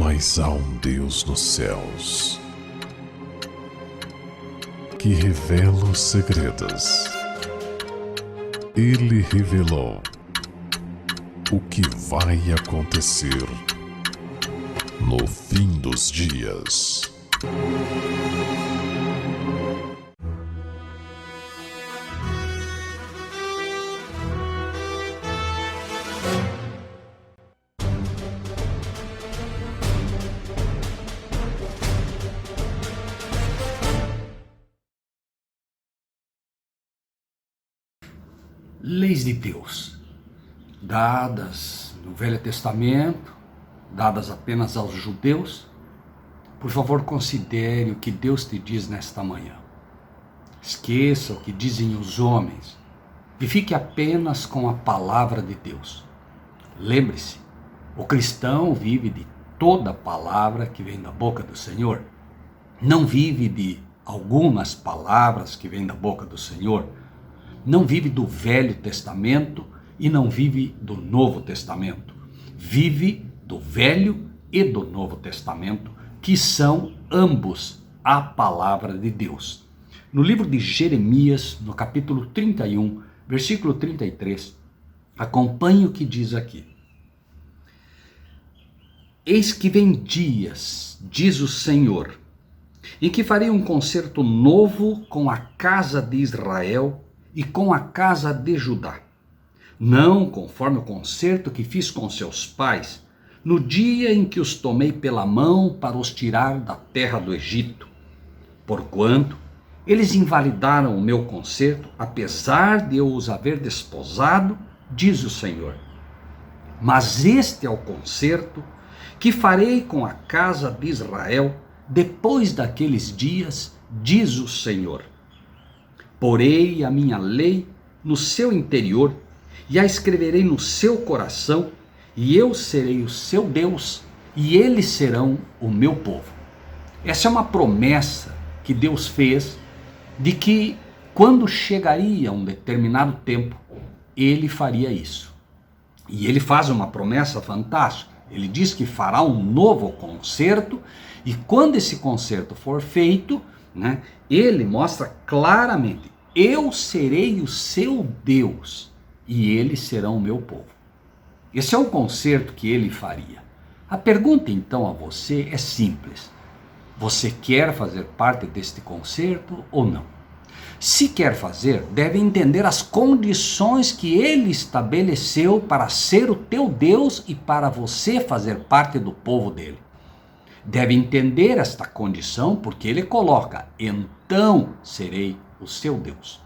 Mas há um Deus nos céus que revela os segredos. Ele revelou o que vai acontecer no fim dos dias. Leis de Deus, dadas no Velho Testamento, dadas apenas aos judeus. Por favor, considere o que Deus te diz nesta manhã. Esqueça o que dizem os homens e fique apenas com a palavra de Deus. Lembre-se, o cristão vive de toda palavra que vem da boca do Senhor. Não vive de algumas palavras que vêm da boca do Senhor. Não vive do Velho Testamento e não vive do Novo Testamento. Vive do Velho e do Novo Testamento, que são ambos a palavra de Deus. No livro de Jeremias, no capítulo 31, versículo 33, acompanhe o que diz aqui. Eis que vem dias, diz o Senhor, em que farei um concerto novo com a casa de Israel e com a casa de Judá, não conforme o concerto que fiz com seus pais, no dia em que os tomei pela mão para os tirar da terra do Egito. Porquanto eles invalidaram o meu concerto, apesar de eu os haver desposado, diz o Senhor. Mas este é o concerto que farei com a casa de Israel depois daqueles dias, diz o Senhor. Porei a minha lei no seu interior e a escreverei no seu coração, e eu serei o seu Deus e eles serão o meu povo. Essa é uma promessa que Deus fez de que quando chegaria um determinado tempo, ele faria isso. E ele faz uma promessa fantástica. Ele diz que fará um novo concerto, e quando esse concerto for feito, ele mostra claramente: eu serei o seu Deus e eles serão o meu povo. Esse é o concerto que ele faria. A pergunta então a você é simples: você quer fazer parte deste concerto ou não? Se quer fazer, deve entender as condições que ele estabeleceu para ser o teu Deus e para você fazer parte do povo dele. Deve entender esta condição porque ele coloca: então serei o seu Deus.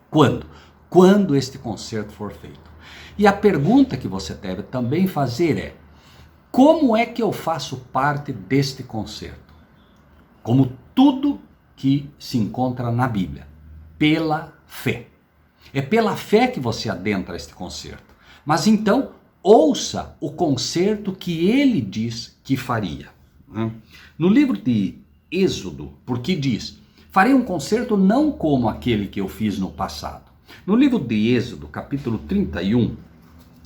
Quando? Quando este concerto for feito. E a pergunta que você deve também fazer é: como é que eu faço parte deste concerto? Como tudo que se encontra na Bíblia, pela fé. É pela fé que você adentra este concerto. Mas então, ouça o concerto que ele diz que faria. No livro de Êxodo, porque diz: farei um concerto não como aquele que eu fiz no passado. No livro de Êxodo, capítulo 31,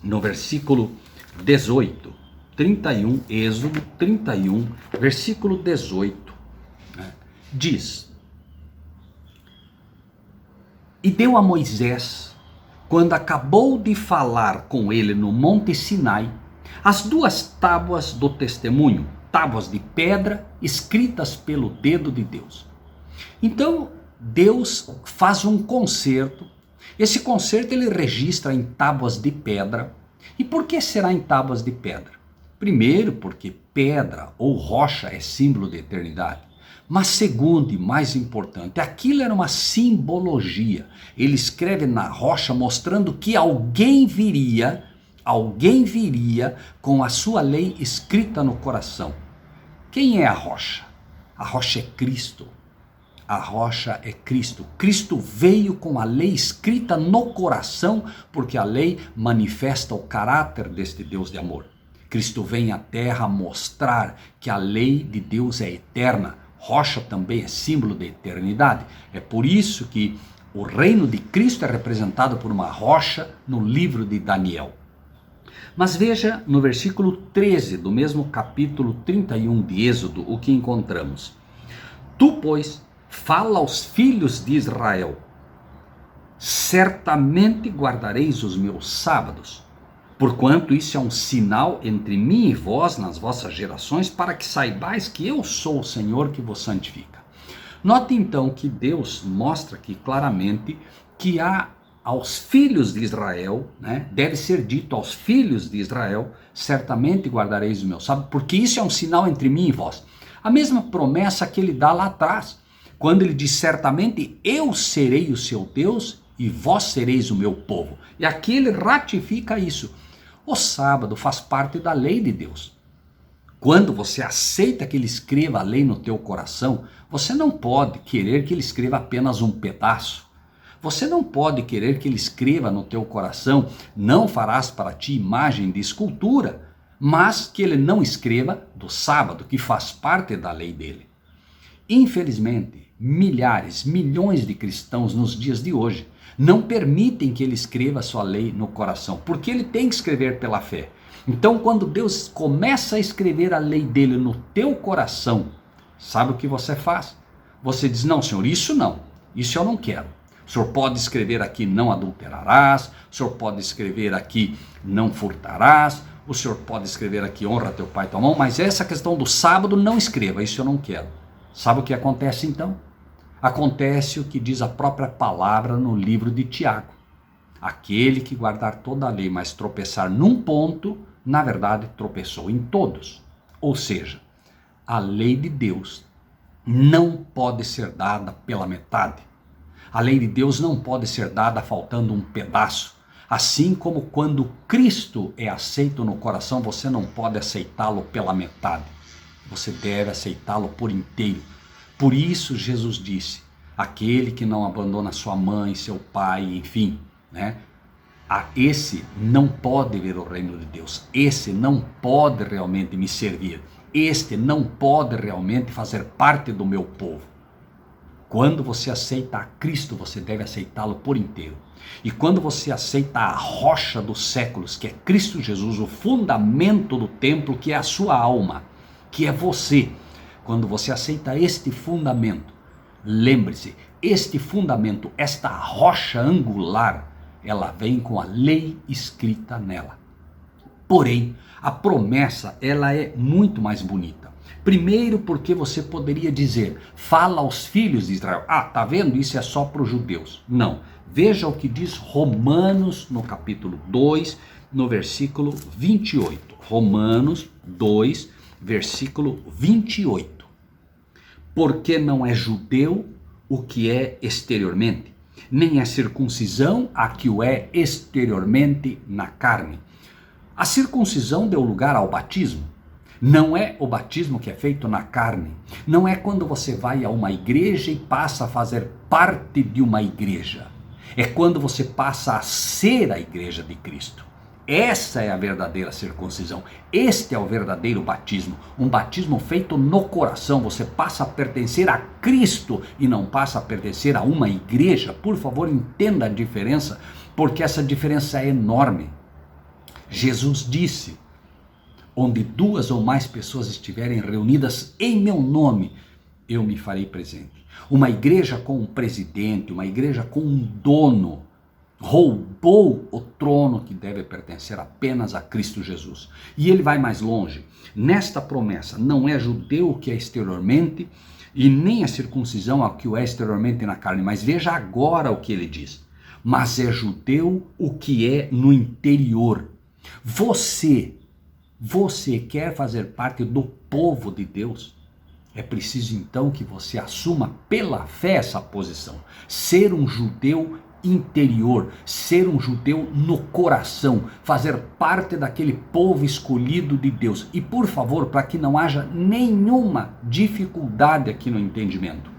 no versículo 18, 31, Êxodo 31, versículo 18, diz: e deu a Moisés, quando acabou de falar com ele no Monte Sinai, as 2 tábuas do testemunho, tábuas de pedra escritas pelo dedo de Deus. Então Deus faz um concerto. Esse concerto ele registra em tábuas de pedra. E por que será em tábuas de pedra? Primeiro, porque pedra ou rocha é símbolo de eternidade. Mas segundo e mais importante, aquilo era uma simbologia. Ele escreve na rocha mostrando que alguém viria com a sua lei escrita no coração. Quem é a rocha? A rocha é Cristo. A rocha é Cristo. Cristo veio com a lei escrita no coração, porque a lei manifesta o caráter deste Deus de amor. Cristo vem à terra mostrar que a lei de Deus é eterna. Rocha também é símbolo de eternidade. É por isso que o reino de Cristo é representado por uma rocha no livro de Daniel. Mas veja no versículo 13 do mesmo capítulo 31 de Êxodo o que encontramos. Tu, pois, fala aos filhos de Israel: certamente guardareis os meus sábados, porquanto isso é um sinal entre mim e vós nas vossas gerações, para que saibais que eu sou o Senhor que vos santifica. Note então que Deus mostra aqui claramente que há aos filhos de Israel, deve ser dito aos filhos de Israel: certamente guardareis o meu sábado, porque isso é um sinal entre mim e vós. A mesma promessa que ele dá lá atrás, quando ele diz: certamente eu serei o seu Deus e vós sereis o meu povo. E aqui ele ratifica isso. O sábado faz parte da lei de Deus. Quando você aceita que ele escreva a lei no teu coração, você não pode querer que ele escreva apenas um pedaço. Você não pode querer que ele escreva no teu coração: não farás para ti imagem de escultura, mas que ele não escreva do sábado, que faz parte da lei dele. Infelizmente, milhares, milhões de cristãos nos dias de hoje não permitem que ele escreva a sua lei no coração, porque ele tem que escrever pela fé. Então, quando Deus começa a escrever a lei dele no teu coração, sabe o que você faz? Você diz: não, Senhor, isso eu não quero. O Senhor pode escrever aqui: não adulterarás. O Senhor pode escrever aqui: não furtarás. O Senhor pode escrever aqui: honra teu pai e tua mãe. Mas essa questão do sábado, não escreva, isso eu não quero. Sabe o que acontece então? Acontece o que diz a própria palavra no livro de Tiago: aquele que guardar toda a lei, mas tropeçar num ponto, na verdade tropeçou em todos. Ou seja, a lei de Deus não pode ser dada pela metade. A lei de Deus não pode ser dada faltando um pedaço. Assim como quando Cristo é aceito no coração, você não pode aceitá-lo pela metade. Você deve aceitá-lo por inteiro. Por isso Jesus disse: aquele que não abandona sua mãe, seu pai, enfim, esse não pode ver o reino de Deus. Esse não pode realmente me servir. Este não pode realmente fazer parte do meu povo. Quando você aceita a Cristo, você deve aceitá-lo por inteiro. E quando você aceita a rocha dos séculos, que é Cristo Jesus, o fundamento do templo, que é a sua alma, que é você, quando você aceita este fundamento, lembre-se, este fundamento, esta rocha angular, ela vem com a lei escrita nela. Porém, a promessa, ela é muito mais bonita. Primeiro, porque você poderia dizer: fala aos filhos de Israel. Ah, tá vendo? Isso é só para os judeus. Não. Veja o que diz Romanos no capítulo 2, no versículo 28. Romanos 2, versículo 28. Porque não é judeu o que é exteriormente, nem é circuncisão a que o é exteriormente na carne. A circuncisão deu lugar ao batismo. Não é o batismo que é feito na carne. Não é quando você vai a uma igreja e passa a fazer parte de uma igreja. É quando você passa a ser a igreja de Cristo. Essa é a verdadeira circuncisão. Este é o verdadeiro batismo. Um batismo feito no coração. Você passa a pertencer a Cristo e não passa a pertencer a uma igreja. Por favor, entenda a diferença, porque essa diferença é enorme. Jesus disse: onde 2 ou mais pessoas estiverem reunidas em meu nome, eu me farei presente. Uma igreja com um presidente, uma igreja com um dono, roubou o trono que deve pertencer apenas a Cristo Jesus. E ele vai mais longe. Nesta promessa, não é judeu o que é exteriormente, e nem a circuncisão a que o é exteriormente na carne. Mas veja agora o que ele diz: mas é judeu o que é no interior. Você quer fazer parte do povo de Deus? É preciso então que você assuma pela fé essa posição. Ser um judeu interior, ser um judeu no coração, fazer parte daquele povo escolhido de Deus. E por favor, para que não haja nenhuma dificuldade aqui no entendimento,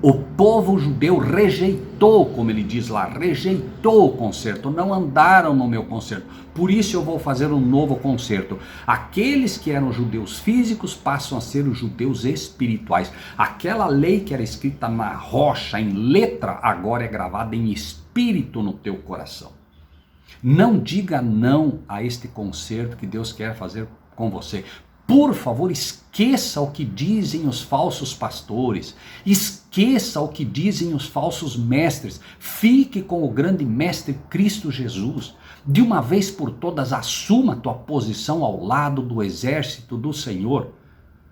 o povo judeu rejeitou, como ele diz lá, rejeitou o concerto, não andaram no meu concerto. Por isso eu vou fazer um novo concerto. Aqueles que eram judeus físicos passam a ser os judeus espirituais. Aquela lei que era escrita na rocha, em letra, agora é gravada em espírito no teu coração. Não diga não a este concerto que Deus quer fazer com você. Por favor, esqueça o que dizem os falsos pastores, esqueça o que dizem os falsos mestres, fique com o grande mestre Cristo Jesus. De uma vez por todas, assuma tua posição ao lado do exército do Senhor.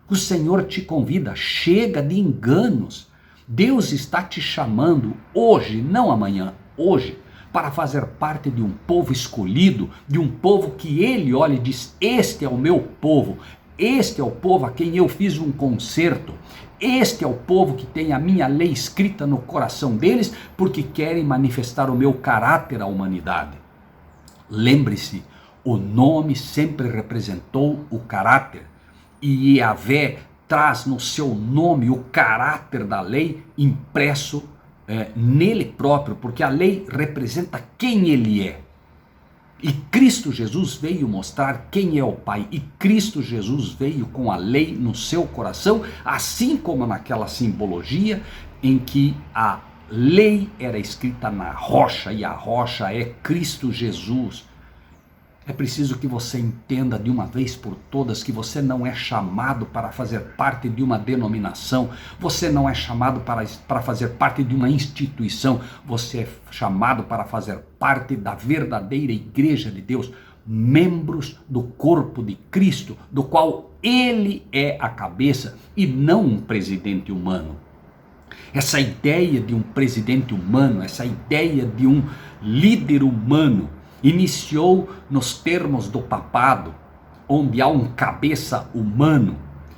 O Senhor te convida, chega de enganos. Deus está te chamando hoje, não amanhã, hoje, para fazer parte de um povo escolhido, de um povo que Ele olha e diz: este é o meu povo. Este é o povo a quem eu fiz um concerto. Este é o povo que tem a minha lei escrita no coração deles, porque querem manifestar o meu caráter à humanidade. Lembre-se, o nome sempre representou o caráter. E Yahvé traz no seu nome o caráter da lei impresso nele próprio, porque a lei representa quem ele é. E Cristo Jesus veio mostrar quem é o Pai. E Cristo Jesus veio com a lei no seu coração, assim como naquela simbologia em que a lei era escrita na rocha, e a rocha é Cristo Jesus. É preciso que você entenda de uma vez por todas que você não é chamado para fazer parte de uma denominação, você não é chamado para fazer parte de uma instituição, você é chamado para fazer parte da verdadeira igreja de Deus, membros do corpo de Cristo, do qual Ele é a cabeça e não um presidente humano. Essa ideia de um presidente humano, essa ideia de um líder humano, iniciou nos termos do papado, onde há um cabeça humano,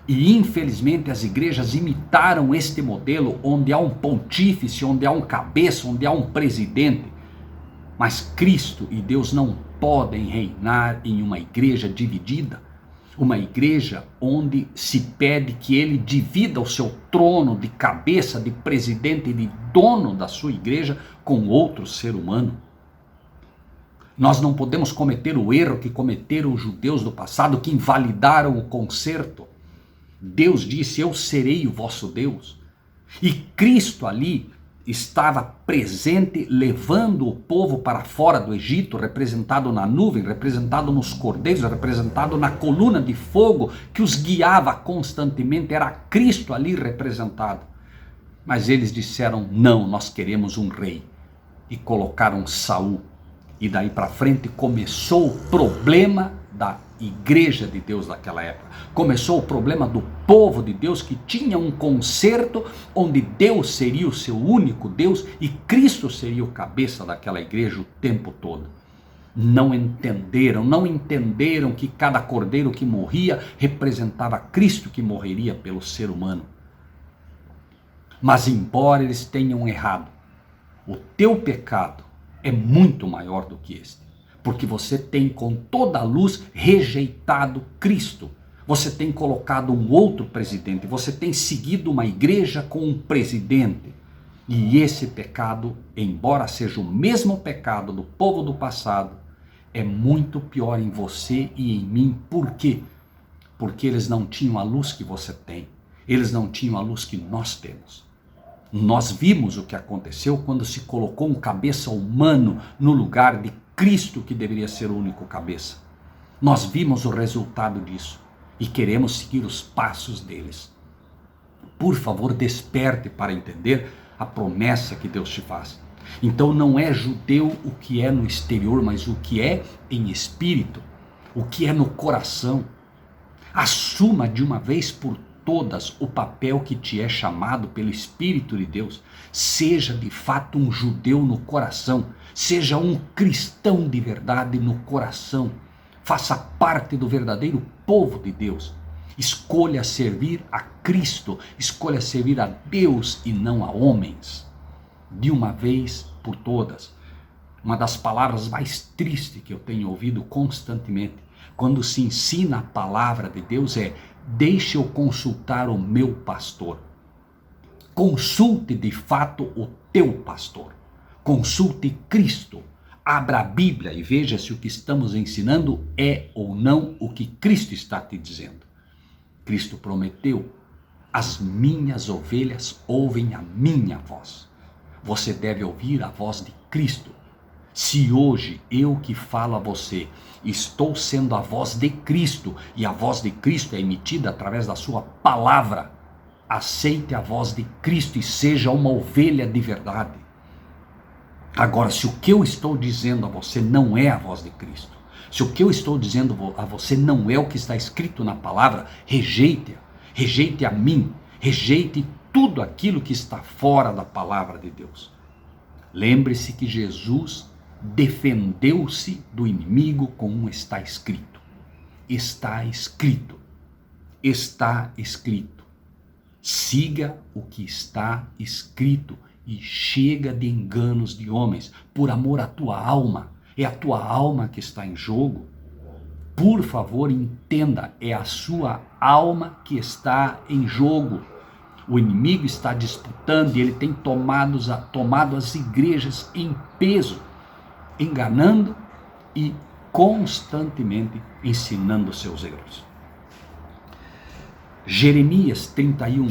e infelizmente as igrejas imitaram este modelo, onde há um pontífice, onde há um cabeça, onde há um presidente. Mas Cristo e Deus não podem reinar em uma igreja dividida, uma igreja onde se pede que ele divida o seu trono de cabeça, de presidente e de dono da sua igreja com outro ser humano. Nós não podemos cometer o erro que cometeram os judeus do passado, que invalidaram o concerto. Deus disse: eu serei o vosso Deus. E Cristo ali estava presente, levando o povo para fora do Egito, representado na nuvem, representado nos cordeiros, representado na coluna de fogo que os guiava constantemente. Era Cristo ali representado. Mas eles disseram: não, nós queremos um rei. E colocaram Saul. E daí para frente começou o problema da igreja de Deus daquela época. Começou o problema do povo de Deus, que tinha um concerto onde Deus seria o seu único Deus e Cristo seria o cabeça daquela igreja o tempo todo. Não entenderam que cada cordeiro que morria representava Cristo que morreria pelo ser humano. Mas embora eles tenham errado, o teu pecado é muito maior do que este, porque você tem com toda a luz rejeitado Cristo, você tem colocado um outro presidente, você tem seguido uma igreja com um presidente, e esse pecado, embora seja o mesmo pecado do povo do passado, é muito pior em você e em mim. Por quê? Porque eles não tinham a luz que você tem, eles não tinham a luz que nós temos. Nós vimos o que aconteceu quando se colocou um cabeça humano no lugar de Cristo, que deveria ser o único cabeça. Nós vimos o resultado disso e queremos seguir os passos deles. Por favor, desperte para entender a promessa que Deus te faz. Então não é judeu o que é no exterior, mas o que é em espírito, o que é no coração. Assuma de uma vez por todas o papel que te é chamado pelo Espírito de Deus. Seja de fato um judeu no coração, seja um cristão de verdade no coração, faça parte do verdadeiro povo de Deus. Escolha servir a Cristo, escolha servir a Deus e não a homens. De uma vez por todas. Uma das palavras mais tristes que eu tenho ouvido constantemente quando se ensina a palavra de Deus é: deixe eu consultar o meu pastor. Consulte de fato o teu pastor. Consulte Cristo. Abra a Bíblia e veja se o que estamos ensinando é ou não o que Cristo está te dizendo. Cristo prometeu: as minhas ovelhas ouvem a minha voz. Você deve ouvir a voz de Cristo. Se hoje eu que falo a você estou sendo a voz de Cristo, e a voz de Cristo é emitida através da sua palavra, aceite a voz de Cristo e seja uma ovelha de verdade. Agora, se o que eu estou dizendo a você não é a voz de Cristo, se o que eu estou dizendo a você não é o que está escrito na palavra, rejeite-a, rejeite a mim, rejeite tudo aquilo que está fora da palavra de Deus. Lembre-se que Jesus defendeu-se do inimigo como está escrito. Está escrito. Está escrito. Siga o que está escrito e chega de enganos de homens, por amor à tua alma. É a tua alma que está em jogo. Por favor, entenda, é a sua alma que está em jogo. O inimigo está disputando e ele tem tomado as igrejas em peso, enganando e constantemente ensinando seus erros. Jeremias 31,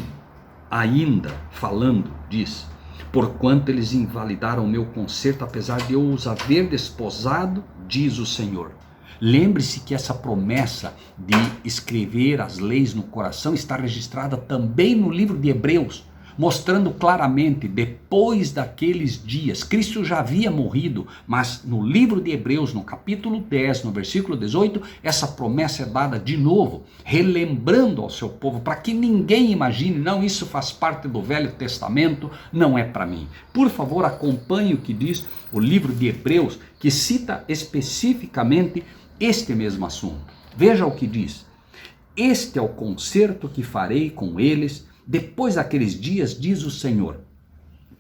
ainda falando, diz: porquanto eles invalidaram o meu concerto, apesar de eu os haver desposado, diz o Senhor. Lembre-se que essa promessa de escrever as leis no coração está registrada também no livro de Hebreus, mostrando claramente, depois daqueles dias, Cristo já havia morrido, mas no livro de Hebreus, no capítulo 10, no versículo 18, essa promessa é dada de novo, relembrando ao seu povo, para que ninguém imagine, não, isso faz parte do Velho Testamento, não é para mim. Por favor, acompanhe o que diz o livro de Hebreus, que cita especificamente este mesmo assunto. Veja o que diz: este é o concerto que farei com eles depois daqueles dias, diz o Senhor.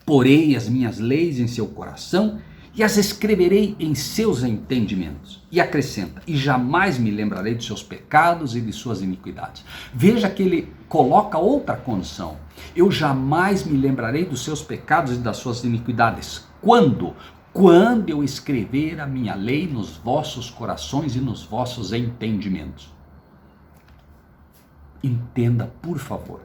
Porei as minhas leis em seu coração e as escreverei em seus entendimentos. E acrescenta: e jamais me lembrarei de seus pecados e de suas iniquidades. Veja que ele coloca outra condição: eu jamais me lembrarei dos seus pecados e das suas iniquidades. Quando? Quando eu escrever a minha lei nos vossos corações e nos vossos entendimentos. Entenda, por favor.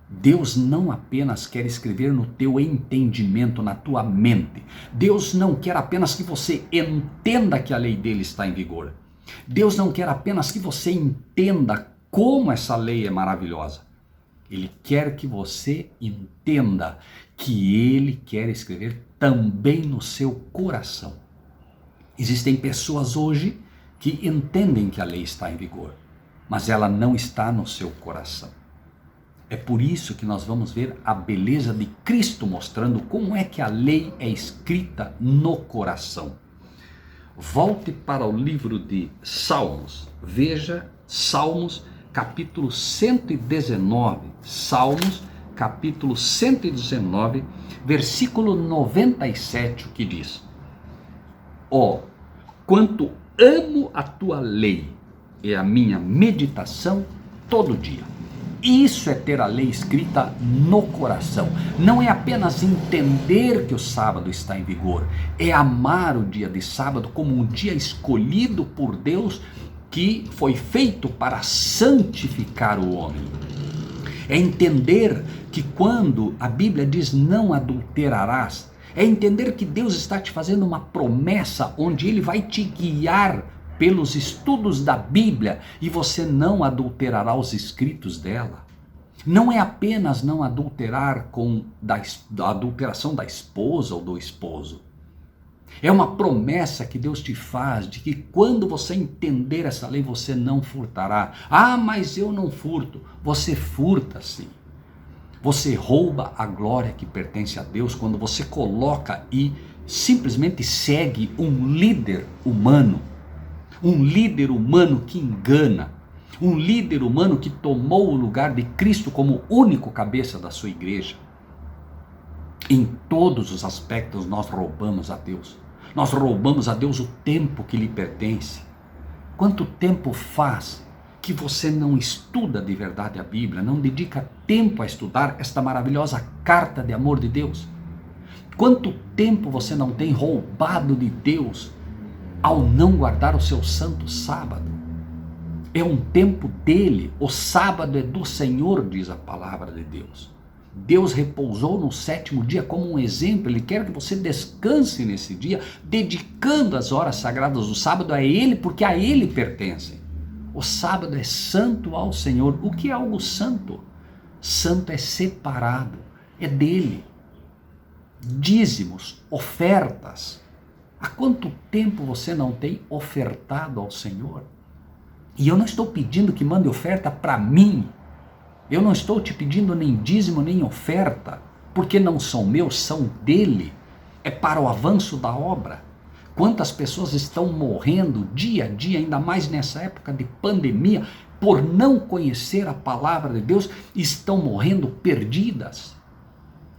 Deus não apenas quer escrever no teu entendimento, na tua mente. Deus não quer apenas que você entenda que a lei dele está em vigor. Deus não quer apenas que você entenda como essa lei é maravilhosa. Ele quer que você entenda que ele quer escrever também no seu coração. Existem pessoas hoje que entendem que a lei está em vigor, mas ela não está no seu coração. É por isso que nós vamos ver a beleza de Cristo mostrando como é que a lei é escrita no coração. Volte para o livro de Salmos. Veja Salmos capítulo 119. Salmos capítulo 119, versículo 97, o que diz: ó, quanto amo a tua lei, é a minha meditação todo dia. Isso é ter a lei escrita no coração. Não é apenas entender que o sábado está em vigor, é amar o dia de sábado como um dia escolhido por Deus, que foi feito para santificar o homem. É entender que quando a Bíblia diz não adulterarás, é entender que Deus está te fazendo uma promessa onde Ele vai te guiar pelos estudos da Bíblia e você não adulterará os escritos dela. Não é apenas não adulterar com a adulteração da esposa ou do esposo. É uma promessa que Deus te faz de que quando você entender essa lei você não furtará. Ah, mas eu não furto. Você furta sim. Você rouba a glória que pertence a Deus quando você coloca e simplesmente segue um líder humano. Um líder humano que engana, um líder humano que tomou o lugar de Cristo como único cabeça da sua igreja. Em todos os aspectos nós roubamos a Deus. Nós roubamos a Deus o tempo que lhe pertence. Quanto tempo faz que você não estuda de verdade a Bíblia, não dedica tempo a estudar esta maravilhosa carta de amor de Deus? Quanto tempo você não tem roubado de Deus ao não guardar o seu santo sábado? É um tempo dele, o sábado é do Senhor, diz a palavra de Deus. Deus repousou no sétimo dia como um exemplo. Ele quer que você descanse nesse dia, dedicando as horas sagradas do sábado a Ele, porque a Ele pertencem. O sábado é santo ao Senhor. O que é algo santo? Santo é separado, é dele. Dízimos, ofertas. Há quanto tempo você não tem ofertado ao Senhor? E eu não estou pedindo que mande oferta para mim. Eu não estou te pedindo nem dízimo nem oferta, porque não são meus, são dele. É para o avanço da obra. Quantas pessoas estão morrendo dia a dia, ainda mais nessa época de pandemia, por não conhecer a palavra de Deus, estão morrendo perdidas.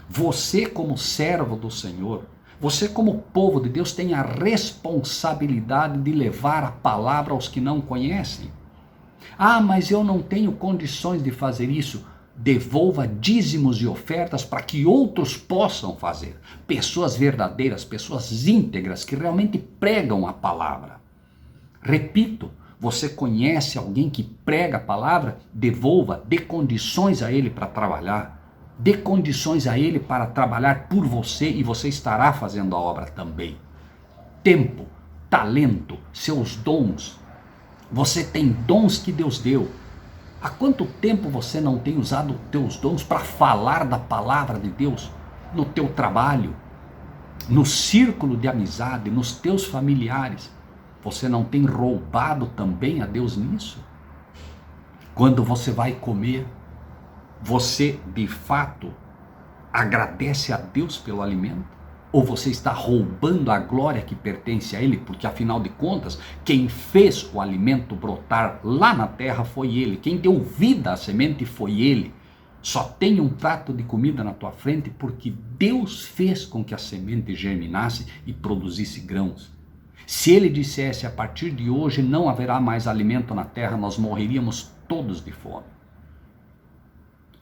Você, como servo do Senhor, você, como povo de Deus, tem a responsabilidade de levar a palavra aos que não conhecem. Ah, mas eu não tenho condições de fazer isso. Devolva dízimos e ofertas para que outros possam fazer. Pessoas verdadeiras, pessoas íntegras, que realmente pregam a palavra. Repito, você conhece alguém que prega a palavra? Devolva, dê condições a ele para trabalhar. Dê condições a ele para trabalhar por você e você estará fazendo a obra também. Tempo, talento, seus dons. Você tem dons que Deus deu. Há quanto tempo você não tem usado os teus dons para falar da palavra de Deus no teu trabalho, no círculo de amizade, nos teus familiares? Você não tem roubado também a Deus nisso? Quando você vai comer, você de fato agradece a Deus pelo alimento? Ou você está roubando a glória que pertence a Ele? Porque afinal de contas, quem fez o alimento brotar lá na terra foi Ele. Quem deu vida à semente foi Ele. Só tem um prato de comida na tua frente porque Deus fez com que a semente germinasse e produzisse grãos. Se Ele dissesse, a partir de hoje não haverá mais alimento na terra, nós morreríamos todos de fome.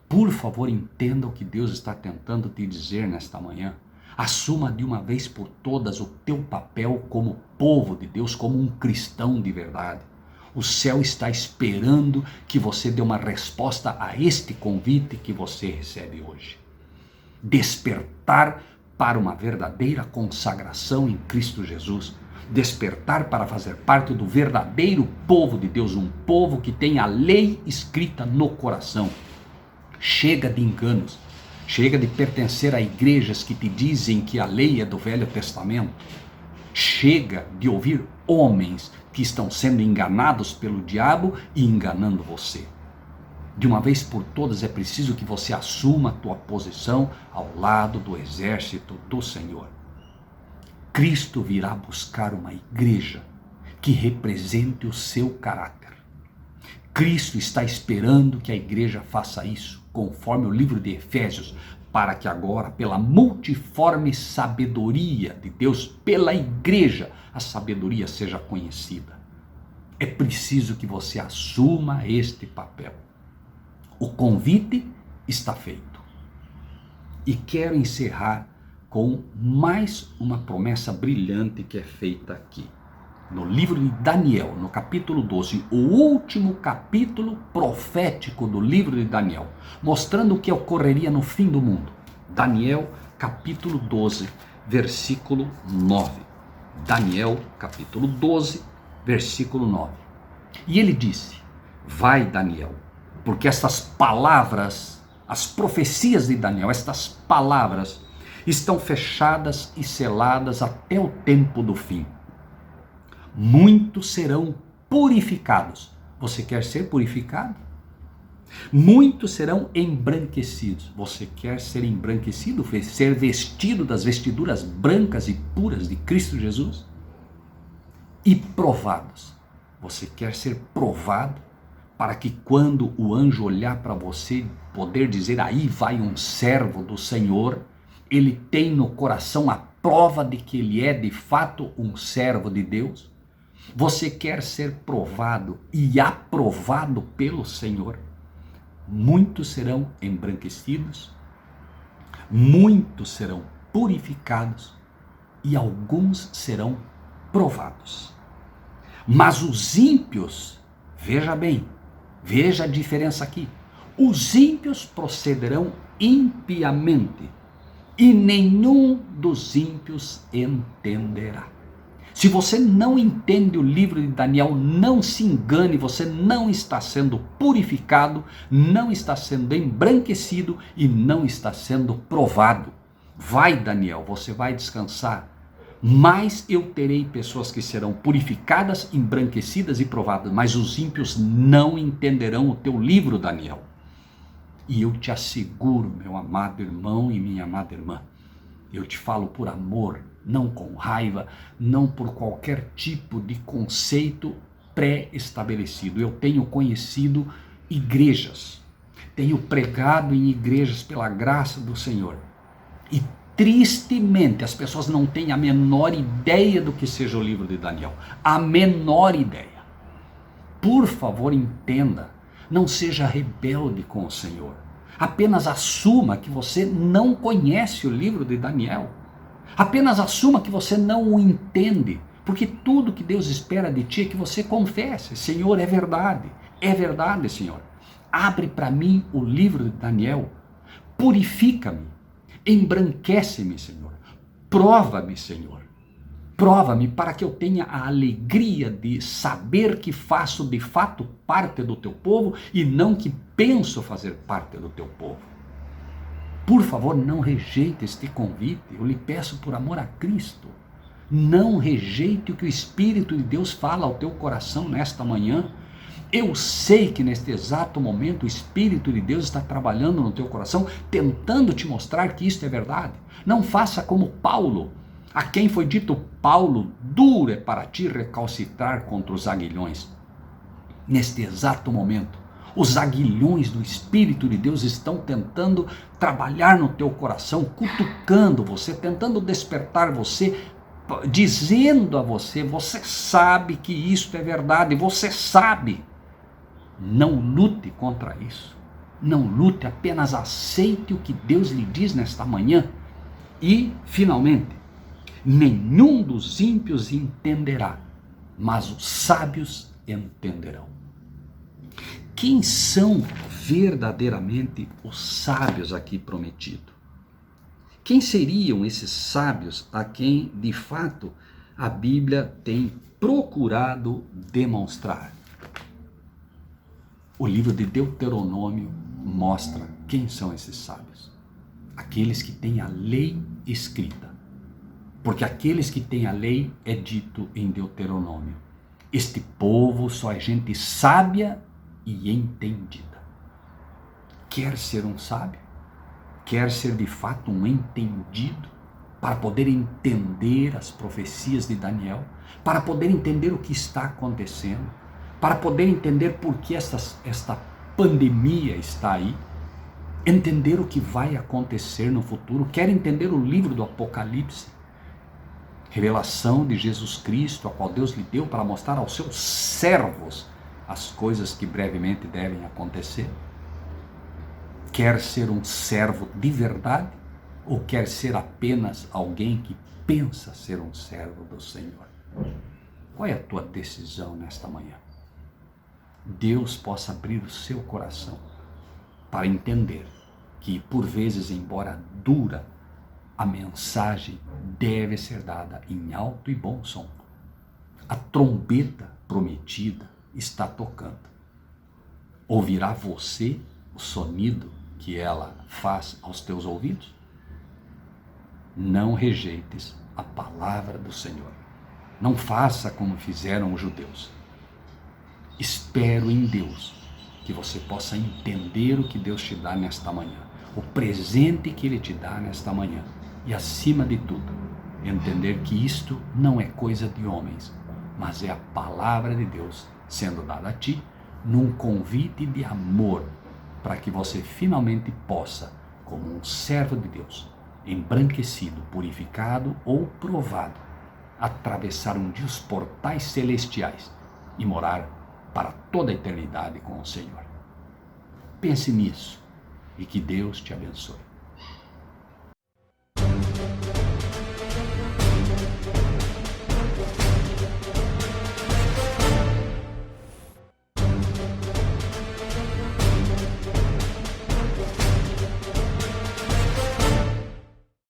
Por favor, entenda o que Deus está tentando te dizer nesta manhã. Assuma de uma vez por todas o teu papel como povo de Deus, como um cristão de verdade. O céu está esperando que você dê uma resposta a este convite que você recebe hoje. Despertar para uma verdadeira consagração em Cristo Jesus. Despertar para fazer parte do verdadeiro povo de Deus, um povo que tem a lei escrita no coração. Chega de enganos. Chega de pertencer a igrejas que te dizem que a lei é do Velho Testamento. Chega de ouvir homens que estão sendo enganados pelo diabo e enganando você. De uma vez por todas é preciso que você assuma a tua posição ao lado do exército do Senhor. Cristo virá buscar uma igreja que represente o seu caráter. Cristo está esperando que a igreja faça isso, conforme o livro de Efésios, para que agora, pela multiforme sabedoria de Deus, pela igreja, a sabedoria seja conhecida. É preciso que você assuma este papel. O convite está feito. E quero encerrar com mais uma promessa brilhante que é feita aqui. No livro de Daniel, no capítulo 12, o último capítulo profético do livro de Daniel, mostrando o que ocorreria no fim do mundo. Daniel, capítulo 12, versículo 9. Daniel, capítulo 12, versículo 9. E ele disse: vai, Daniel, porque estas palavras, as profecias de Daniel, estas palavras estão fechadas e seladas até o tempo do fim. Muitos serão purificados. Você quer ser purificado? Muitos serão embranquecidos. Você quer ser embranquecido? Ser vestido das vestiduras brancas e puras de Cristo Jesus? E provados. Você quer ser provado para que quando o anjo olhar para você, poder dizer, aí vai um servo do Senhor, ele tem no coração a prova de que ele é de fato um servo de Deus? Você quer ser provado e aprovado pelo Senhor? Muitos serão embranquecidos, muitos serão purificados e alguns serão provados. Mas os ímpios, veja bem, veja a diferença aqui. Os ímpios procederão impiamente, e nenhum dos ímpios entenderá. Se você não entende o livro de Daniel, não se engane, você não está sendo purificado, não está sendo embranquecido e não está sendo provado. Vai, Daniel, você vai descansar, mas eu terei pessoas que serão purificadas, embranquecidas e provadas, mas os ímpios não entenderão o teu livro, Daniel. E eu te asseguro, meu amado irmão e minha amada irmã, eu te falo por amor, não com raiva, não por qualquer tipo de conceito pré-estabelecido. Eu tenho conhecido igrejas, tenho pregado em igrejas pela graça do Senhor, e tristemente as pessoas não têm a menor ideia do que seja o livro de Daniel, a menor ideia. Por favor, entenda, não seja rebelde com o Senhor, apenas assuma que você não conhece o livro de Daniel. Apenas assuma que você não o entende, porque tudo que Deus espera de ti é que você confesse: Senhor, é verdade, Senhor. Abre para mim o livro de Daniel, purifica-me, embranquece-me, Senhor, prova-me, Senhor. Prova-me para que eu tenha a alegria de saber que faço de fato parte do teu povo e não que penso fazer parte do teu povo. Por favor, não rejeite este convite, eu lhe peço por amor a Cristo. Não rejeite o que o Espírito de Deus fala ao teu coração nesta manhã. Eu sei que neste exato momento o Espírito de Deus está trabalhando no teu coração, tentando te mostrar que isto é verdade. Não faça como Paulo, a quem foi dito: Paulo, duro é para ti recalcitrar contra os aguilhões. Neste exato momento, os aguilhões do Espírito de Deus estão tentando trabalhar no teu coração, cutucando você, tentando despertar você, dizendo a você: você sabe que isto é verdade, você sabe. Não lute contra isso, não lute, apenas aceite o que Deus lhe diz nesta manhã. E, finalmente, nenhum dos ímpios entenderá, mas os sábios entenderão. Quem são verdadeiramente os sábios aqui prometidos? Quem seriam esses sábios a quem, de fato, a Bíblia tem procurado demonstrar? O livro de Deuteronômio mostra quem são esses sábios. Aqueles que têm a lei escrita. Porque aqueles que têm a lei, é dito em Deuteronômio: este povo só é gente sábia e entendida. Quer ser um sábio? Quer ser de fato um entendido? Para poder entender as profecias de Daniel? Para poder entender o que está acontecendo? Para poder entender por que esta pandemia está aí? Entender o que vai acontecer no futuro? Quer entender o livro do Apocalipse? Revelação de Jesus Cristo, a qual Deus lhe deu para mostrar aos seus servos as coisas que brevemente devem acontecer? Quer ser um servo de verdade ou quer ser apenas alguém que pensa ser um servo do Senhor? Qual é a tua decisão nesta manhã? Deus possa abrir o seu coração para entender que, por vezes, embora dura, a mensagem deve ser dada em alto e bom som. A trombeta prometida está tocando. Ouvirá você o sonido que ela faz aos teus ouvidos? Não rejeites a palavra do Senhor. Não faça como fizeram os judeus. Espero em Deus que você possa entender o que Deus te dá nesta manhã, o presente que Ele te dá nesta manhã. E, acima de tudo, entender que isto não é coisa de homens, mas é a palavra de Deus sendo dada a ti num convite de amor, para que você finalmente possa, como um servo de Deus, embranquecido, purificado ou provado, atravessar um dia os portais celestiais e morar para toda a eternidade com o Senhor. Pense nisso e que Deus te abençoe.